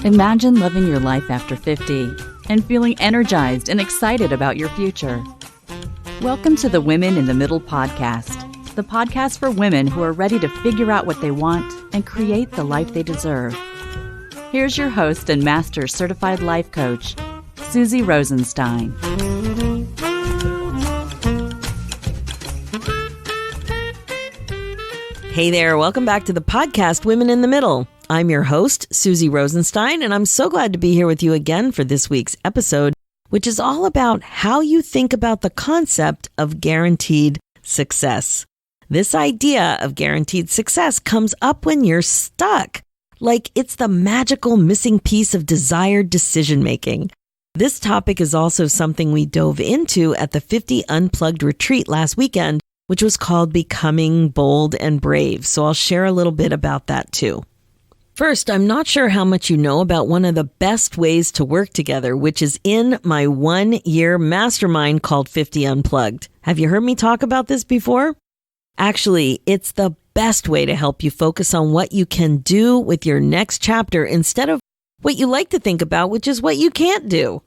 Imagine living your life after 50 and feeling energized and excited about your future. Welcome to the Women in the Middle podcast, the podcast for women who are ready to figure out what they want and create the life they deserve. Here's your host and master certified life coach, Suzy Rosenstein. Hey there, welcome back to the podcast, Women in the Middle. I'm your host, Suzy Rosenstein, and I'm so glad to be here with you again for this week's episode, which is all about how you think about the concept of guaranteed success. This idea of guaranteed success comes up when you're stuck, like it's the magical missing piece of desired decision-making. This topic is also something we dove into at the 50 Unplugged retreat last weekend, which was called Becoming Bold and Brave. So I'll share a little bit about that too. First, I'm not sure how much you know about one of the best ways to work together, which is in my 1-year mastermind called 50 Unplugged. Have you heard me talk about this before? Actually, it's the best way to help you focus on what you can do with your next chapter instead of what you like to think about, which is what you can't do.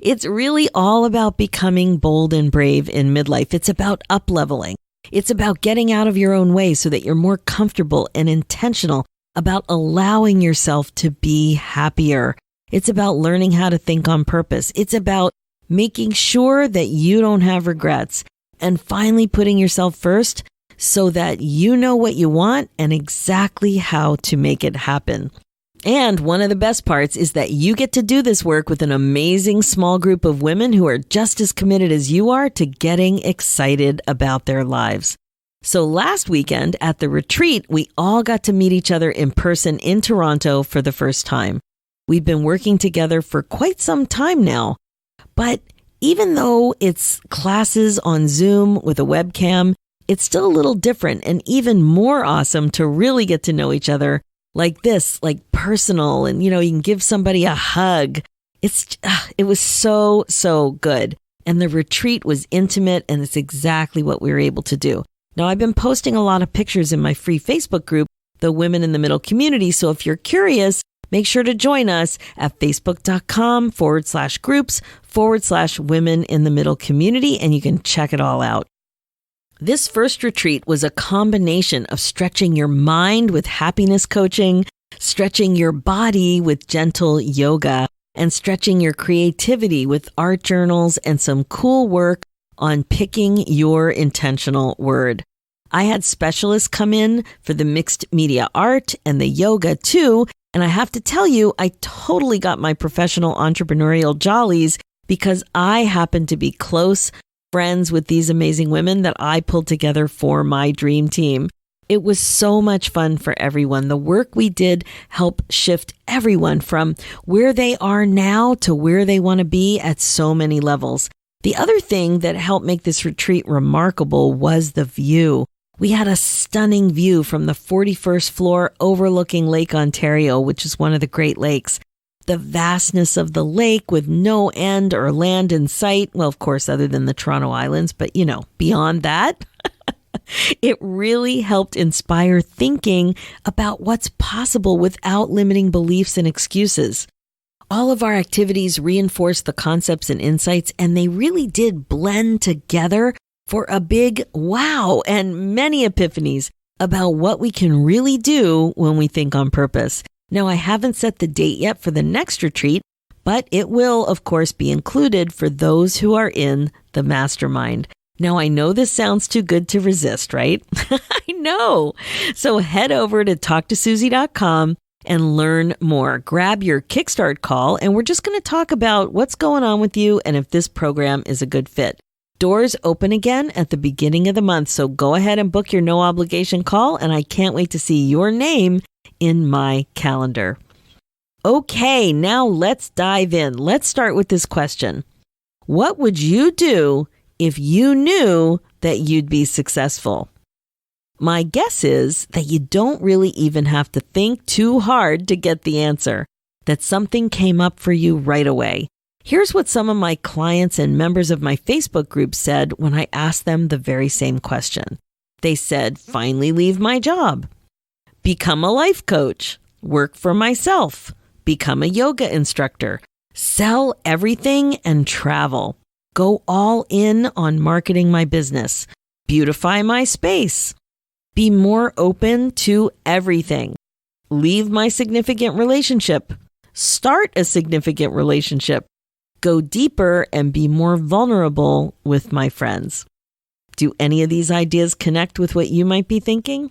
It's really all about becoming bold and brave in midlife. It's about up-leveling. It's about getting out of your own way so that you're more comfortable and intentional about allowing yourself to be happier. It's about learning how to think on purpose. It's about making sure that you don't have regrets and finally putting yourself first so that you know what you want and exactly how to make it happen. And one of the best parts is that you get to do this work with an amazing small group of women who are just as committed as you are to getting excited about their lives. So last weekend at the retreat, we all got to meet each other in person in Toronto for the first time. We've been working together for quite some time now. But even though it's classes on Zoom with a webcam, it's still a little different and even more awesome to really get to know each other like this, like personal, and you can give somebody a hug. It was so good. And the retreat was intimate, and it's exactly what we were able to do. Now, I've been posting a lot of pictures in my free Facebook group, the Women in the Middle community. So if you're curious, make sure to join us at facebook.com/groups/Women in the Middle community, and you can check it all out. This first retreat was a combination of stretching your mind with happiness coaching, stretching your body with gentle yoga, and stretching your creativity with art journals and some cool work on picking your intentional word. I had specialists come in for the mixed media art and the yoga too, and I have to tell you, I totally got my professional entrepreneurial jollies because I happen to be close friends with these amazing women that I pulled together for my dream team. It was so much fun for everyone. The work we did helped shift everyone from where they are now to where they want to be at so many levels. The other thing that helped make this retreat remarkable was the view. We had a stunning view from the 41st floor overlooking Lake Ontario, which is one of the Great Lakes. The vastness of the lake with no end or land in sight. Well, of course, other than the Toronto Islands, but beyond that, it really helped inspire thinking about what's possible without limiting beliefs and excuses. All of our activities reinforced the concepts and insights, and they really did blend together for a big wow and many epiphanies about what we can really do when we think on purpose. Now, I haven't set the date yet for the next retreat, but it will, of course, be included for those who are in the mastermind. Now, I know this sounds too good to resist, right? I know. So head over to talktosuzy.com and learn more. Grab your Kickstart call, and we're just going to talk about what's going on with you and if this program is a good fit. Doors open again at the beginning of the month, so go ahead and book your no obligation call, and I can't wait to see your name in my calendar. Okay, now let's dive in. Let's start with this question. What would you do if you knew that you'd be successful? My guess is that you don't really even have to think too hard to get the answer, that something came up for you right away. Here's what some of my clients and members of my Facebook group said when I asked them the very same question. They said, finally leave my job. become a life coach, work for myself, become a yoga instructor, sell everything and travel, go all in on marketing my business, beautify my space, be more open to everything, leave my significant relationship, start a significant relationship, go deeper and be more vulnerable with my friends. Do any of these ideas connect with what you might be thinking?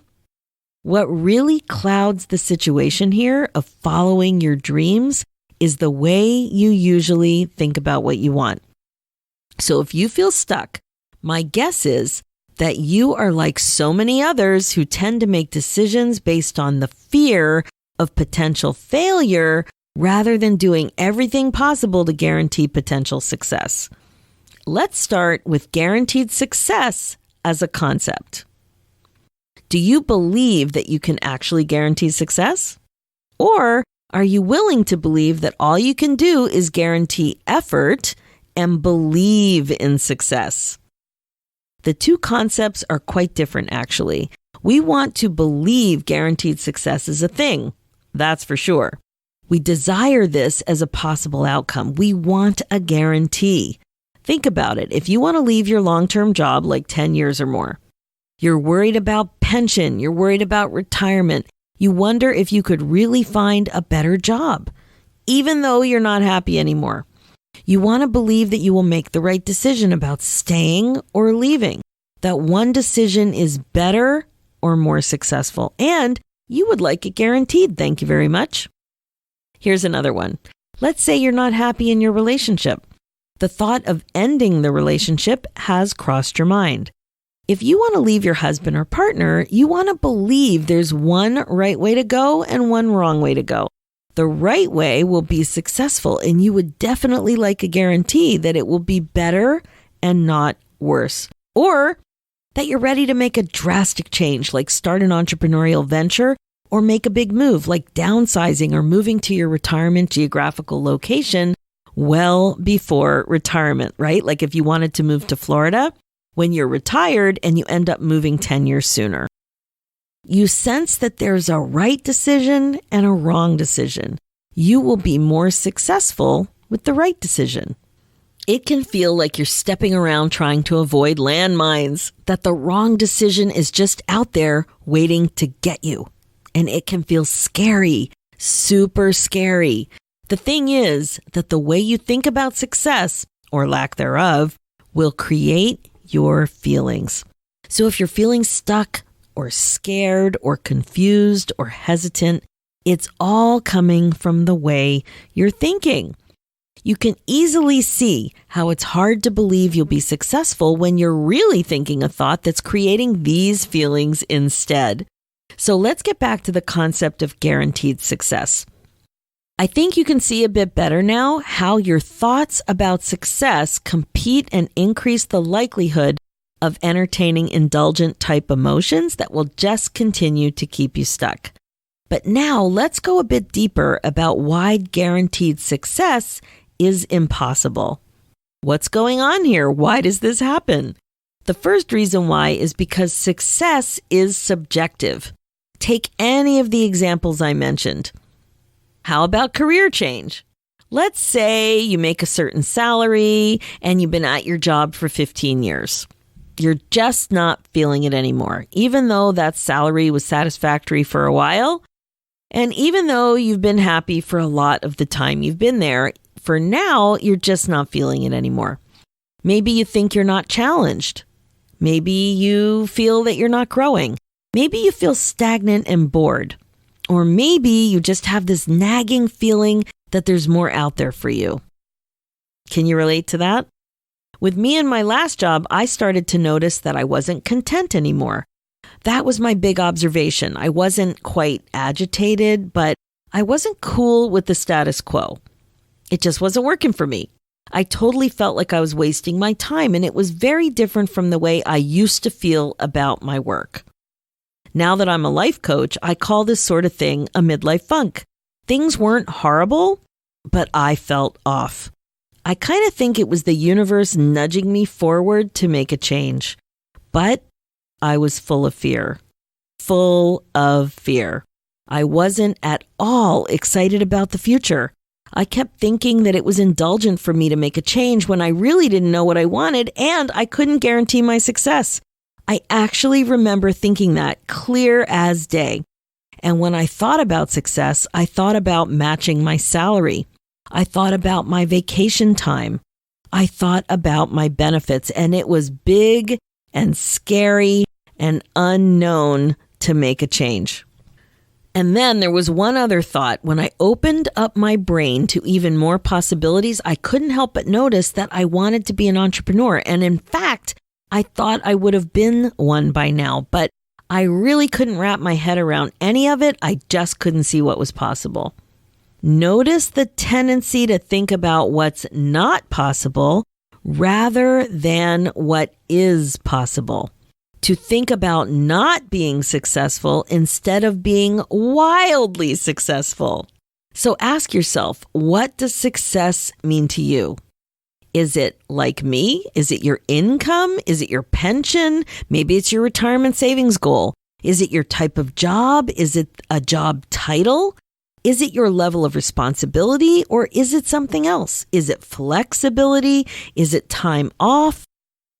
What really clouds the situation here of following your dreams is the way you usually think about what you want. So if you feel stuck, my guess is that you are like so many others who tend to make decisions based on the fear of potential failure rather than doing everything possible to guarantee potential success. Let's start with guaranteed success as a concept. Do you believe that you can actually guarantee success? Or are you willing to believe that all you can do is guarantee effort and believe in success? The two concepts are quite different, actually. We want to believe guaranteed success is a thing. That's for sure. We desire this as a possible outcome. We want a guarantee. Think about it. If you want to leave your long-term job, like 10 years or more, you're worried about pension, you're worried about retirement, you wonder if you could really find a better job, even though you're not happy anymore. You want to believe that you will make the right decision about staying or leaving, that one decision is better or more successful, and you would like it guaranteed. Thank you very much. Here's another one. Let's say you're not happy in your relationship. The thought of ending the relationship has crossed your mind. If you want to leave your husband or partner, you want to believe there's one right way to go and one wrong way to go. The right way will be successful, and you would definitely like a guarantee that it will be better and not worse. Or that you're ready to make a drastic change, like start an entrepreneurial venture or make a big move, like downsizing or moving to your retirement geographical location well before retirement, right? Like if you wanted to move to Florida when you're retired and you end up moving 10 years sooner. You sense that there's a right decision and a wrong decision. You will be more successful with the right decision. It can feel like you're stepping around trying to avoid landmines, that the wrong decision is just out there waiting to get you. And it can feel scary, super scary. The thing is that the way you think about success, or lack thereof, will create your feelings. So if you're feeling stuck or scared or confused or hesitant, it's all coming from the way you're thinking. You can easily see how it's hard to believe you'll be successful when you're really thinking a thought that's creating these feelings instead. So let's get back to the concept of guaranteed success. I think you can see a bit better now how your thoughts about success compete and increase the likelihood of entertaining indulgent type emotions that will just continue to keep you stuck. But now let's go a bit deeper about why guaranteed success is impossible. What's going on here? Why does this happen? The first reason why is because success is subjective. Take any of the examples I mentioned. How about career change? Let's say you make a certain salary and you've been at your job for 15 years. You're just not feeling it anymore, even though that salary was satisfactory for a while. And even though you've been happy for a lot of the time you've been there, for now, you're just not feeling it anymore. Maybe you think you're not challenged. Maybe you feel that you're not growing. Maybe you feel stagnant and bored. Or maybe you just have this nagging feeling that there's more out there for you. Can you relate to that? With me in my last job, I started to notice that I wasn't content anymore. That was my big observation. I wasn't quite agitated, but I wasn't cool with the status quo. It just wasn't working for me. I totally felt like I was wasting my time, and it was very different from the way I used to feel about my work. Now that I'm a life coach, I call this sort of thing a midlife funk. Things weren't horrible, but I felt off. I kind of think it was the universe nudging me forward to make a change. But I was full of fear. full of fear. I wasn't at all excited about the future. I kept thinking that it was indulgent for me to make a change when I really didn't know what I wanted and I couldn't guarantee my success. I actually remember thinking that clear as day. And when I thought about success, I thought about matching my salary. I thought about my vacation time. I thought about my benefits, and it was big and scary and unknown to make a change. And then there was one other thought. When I opened up my brain to even more possibilities, I couldn't help but notice that I wanted to be an entrepreneur. And in fact, I thought I would have been one by now, but I really couldn't wrap my head around any of it. I just couldn't see what was possible. Notice the tendency to think about what's not possible rather than what is possible. To think about not being successful instead of being wildly successful. So ask yourself, what does success mean to you? Is it like me? Is it your income? Is it your pension? Maybe it's your retirement savings goal. Is it your type of job? Is it a job title? Is it your level of responsibility, or is it something else? Is it flexibility? Is it time off?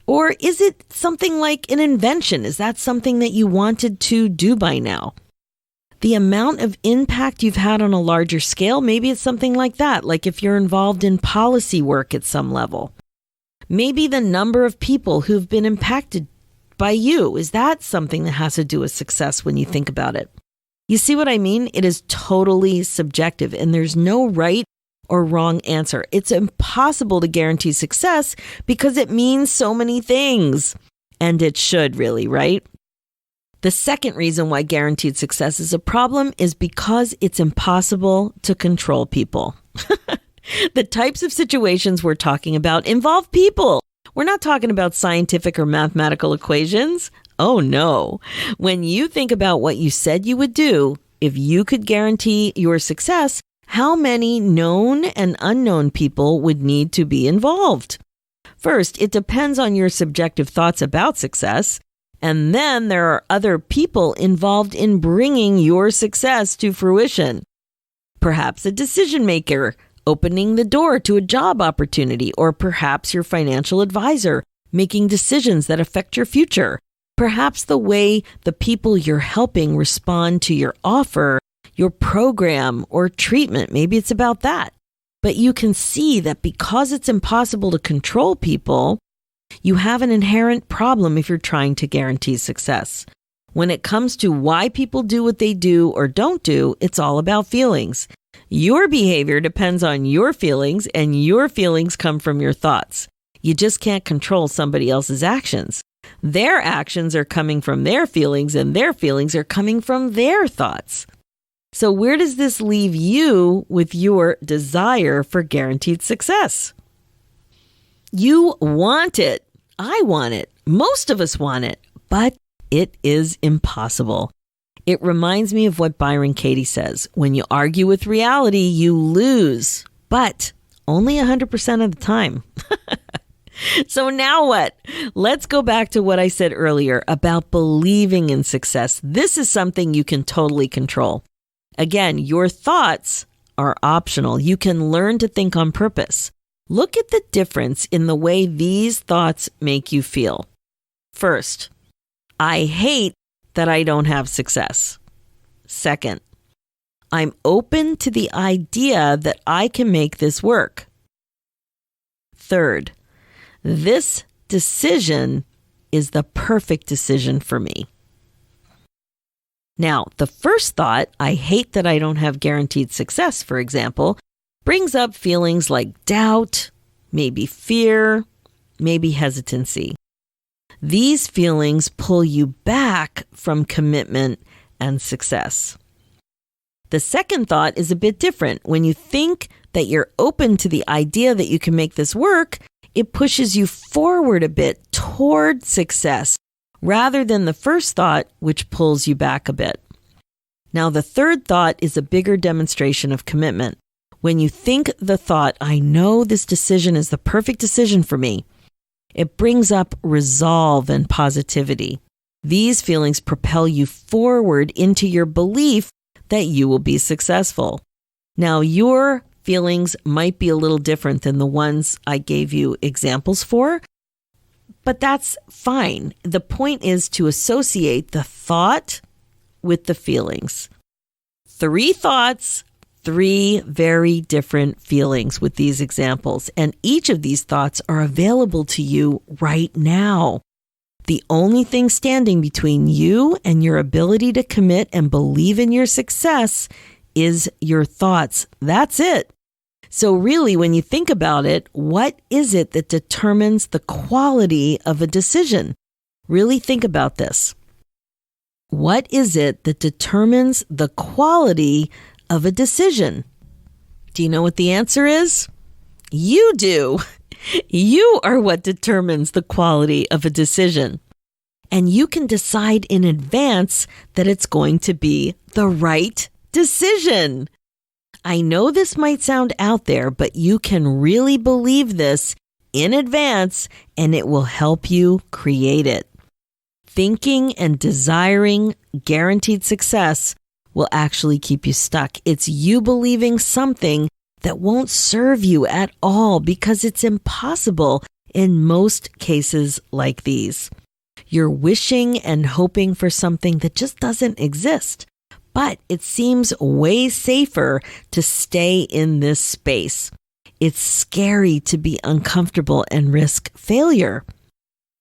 Or is it something like an invention? Is that something that you wanted to do by now? The amount of impact you've had on a larger scale, maybe it's something like that, like if you're involved in policy work at some level. Maybe the number of people who've been impacted by you, is that something that has to do with success when you think about it? You see what I mean? It is totally subjective, and there's no right or wrong answer. It's impossible to guarantee success because it means so many things. And it should really, right? The second reason why guaranteed success is a problem is because it's impossible to control people. The types of situations we're talking about involve people. We're not talking about scientific or mathematical equations. Oh no. When you think about what you said you would do, if you could guarantee your success, how many known and unknown people would need to be involved? First, it depends on your subjective thoughts about success. And then there are other people involved in bringing your success to fruition. Perhaps a decision maker opening the door to a job opportunity, or perhaps your financial advisor making decisions that affect your future. Perhaps the way the people you're helping respond to your offer, your program, or treatment. Maybe it's about that. But you can see that because it's impossible to control people, you have an inherent problem if you're trying to guarantee success. When it comes to why people do what they do or don't do, it's all about feelings. Your behavior depends on your feelings, and your feelings come from your thoughts. You just can't control somebody else's actions. Their actions are coming from their feelings, and their feelings are coming from their thoughts. So where does this leave you with your desire for guaranteed success? You want it. I want it. Most of us want it, but it is impossible. It reminds me of what Byron Katie says. When you argue with reality, you lose, but only 100% of the time. So now what? Let's go back to what I said earlier about believing in success. This is something you can totally control. Again, your thoughts are optional. You can learn to think on purpose. Look at the difference in the way these thoughts make you feel. First, I hate that I don't have success. Second, I'm open to the idea that I can make this work. Third, this decision is the perfect decision for me. Now, the first thought, I hate that I don't have guaranteed success, for example, brings up feelings like doubt, maybe fear, maybe hesitancy. These feelings pull you back from commitment and success. The second thought is a bit different. When you think that you're open to the idea that you can make this work, it pushes you forward a bit toward success rather than the first thought, which pulls you back a bit. Now, the third thought is a bigger demonstration of commitment. When you think the thought, I know this decision is the perfect decision for me, it brings up resolve and positivity. These feelings propel you forward into your belief that you will be successful. Now, your feelings might be a little different than the ones I gave you examples for, but that's fine. The point is to associate the thought with the feelings. 3 thoughts, 3 very different feelings with these examples, and each of these thoughts are available to you right now. The only thing standing between you and your ability to commit and believe in your success is your thoughts. That's it. So really, when you think about it, what is it that determines the quality of a decision? Really think about this. What is it that determines the quality of a decision? Do you know what the answer is? You do. You are what determines the quality of a decision. And you can decide in advance that it's going to be the right decision. I know this might sound out there, but you can really believe this in advance, and it will help you create it. Thinking and desiring guaranteed success will actually keep you stuck. It's you believing something that won't serve you at all because it's impossible in most cases like these. You're wishing and hoping for something that just doesn't exist, but it seems way safer to stay in this space. It's scary to be uncomfortable and risk failure.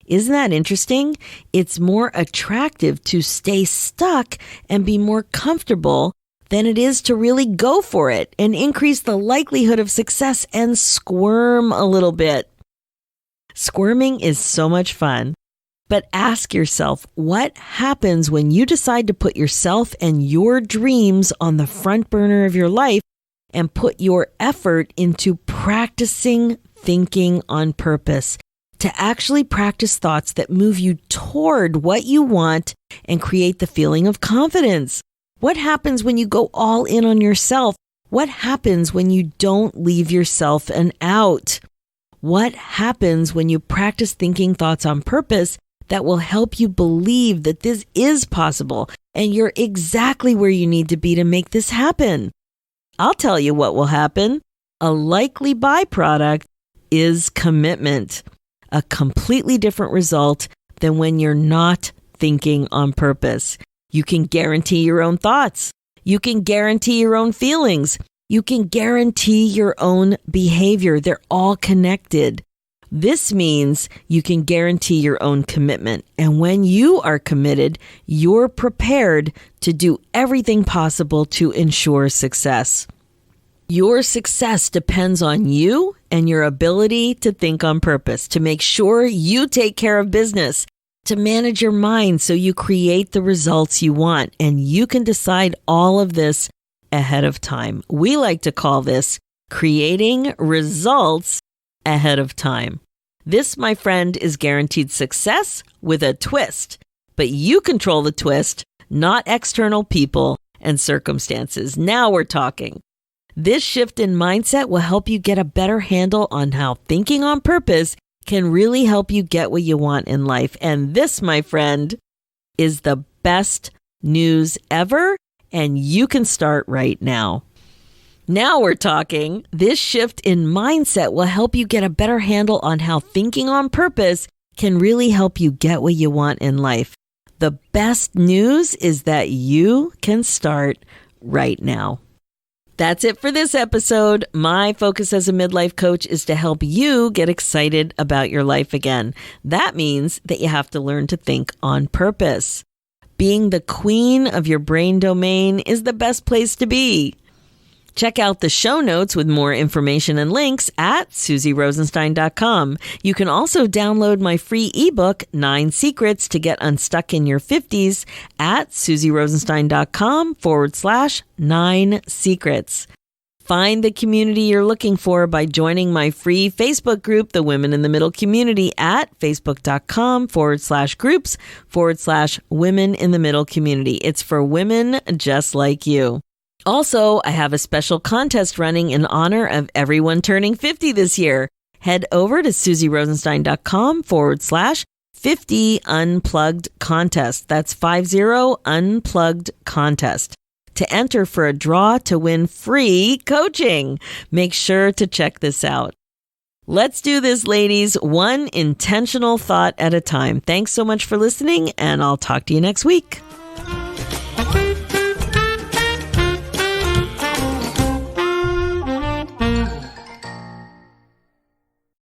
Isn't that interesting? It's more attractive to stay stuck and be more comfortable than it is to really go for it and increase the likelihood of success and squirm a little bit. Squirming is so much fun, but ask yourself, what happens when you decide to put yourself and your dreams on the front burner of your life and put your effort into practicing thinking on purpose, to actually practice thoughts that move you toward what you want and create the feeling of confidence? What happens when you go all in on yourself? What happens when you don't leave yourself an out? What happens when you practice thinking thoughts on purpose that will help you believe that this is possible and you're exactly where you need to be to make this happen? I'll tell you what will happen. A likely byproduct is commitment, a completely different result than when you're not thinking on purpose. You can guarantee your own thoughts. You can guarantee your own feelings. You can guarantee your own behavior. They're all connected. This means you can guarantee your own commitment. And when you are committed, you're prepared to do everything possible to ensure success. Your success depends on you and your ability to think on purpose, to make sure you take care of business, to manage your mind so you create the results you want. And you can decide all of this ahead of time. We like to call this creating results ahead of time. This, my friend, is guaranteed success with a twist. But you control the twist, not external people and circumstances. Now we're talking. This shift in mindset will help you get a better handle on how thinking on purpose can really help you get what you want in life. And this, my friend, is the best news ever, and you can start right now. Now we're talking. This shift in mindset will help you get a better handle on how thinking on purpose can really help you get what you want in life. The best news is that you can start right now. That's it for this episode. My focus as a midlife coach is to help you get excited about your life again. That means that you have to learn to think on purpose. Being the queen of your brain domain is the best place to be. Check out the show notes with more information and links at SuzyRosenstein.com. You can also download my free ebook, 9 Secrets to Get Unstuck in Your 50s at SuzyRosenstein.com/9 Secrets. Find the community you're looking for by joining my free Facebook group, the Women in the Middle Community, at Facebook.com/groups/Women in the Middle Community. It's for women just like you. Also, I have a special contest running in honor of everyone turning 50 this year. Head over to SuzyRosenstein.com/ 50 Unplugged Contest. That's 50 Unplugged Contest. To enter for a draw to win free coaching. Make sure to check this out. Let's do this, ladies, one intentional thought at a time. Thanks so much for listening, and I'll talk to you next week.